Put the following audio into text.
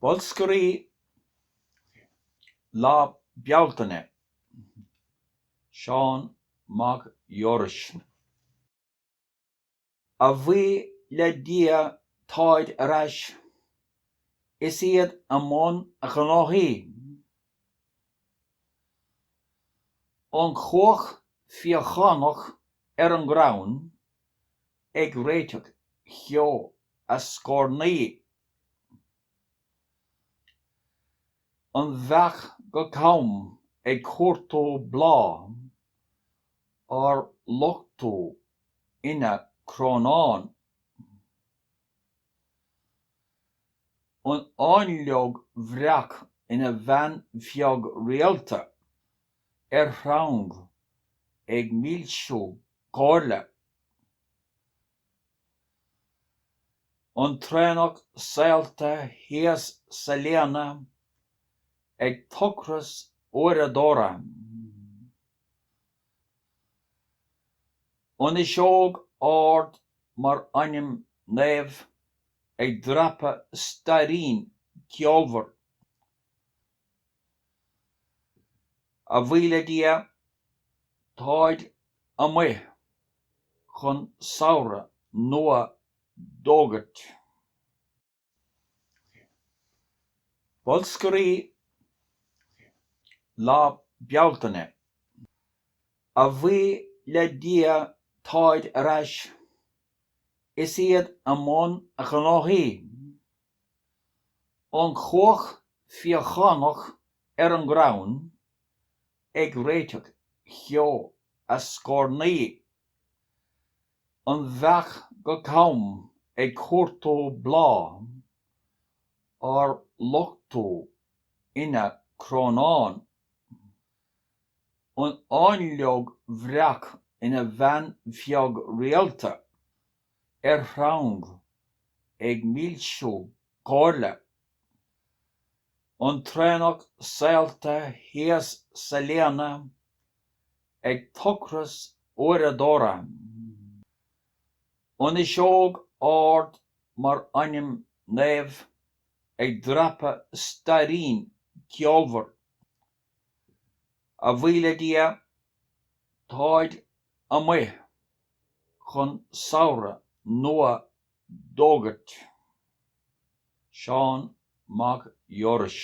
Bolscairí lá Bealtaine. Seán Mac Fheorais. A bhí le dia táid arás, is iad amón a ghnáthaí. An chóch fiochanach an grán, ag riachtanach cheo a scórnaí. An bheach go cabham ag cuairteó blá, ar luchtú ina chránán. An aonleog bhreach ina bhean bheag réalta, hÉireann ag míle cóirle. An trénach sáilta thaobh sa léana ag tuchras óireadóra. An iseog ard mar aim naomh ag drapa stairiún ceolmhar. A bhí le dia táid amuigh chun samhradh nua dógait. Bolscairí lá Bealtaine. A bhí le dia táid arás, is iad amón a ghnáthaí. An chóch fiochanach an grán, ag riachtanach cheo a scórnaí. An bheach go cabham ag cuairteó blá, ar luchtú ina chránán. An aonleog bhreach ina bhean bheag réalta, hÉireann ag míle cóirle. An trénach sáilta thaobh sa léana ag tuchras óireadóra. An iseog ard mar aim naomh ag drapa stairiún ceolmhar. A bhí le dia táid amuigh chun samhradh nua dógait. Seán Mac Fheorais.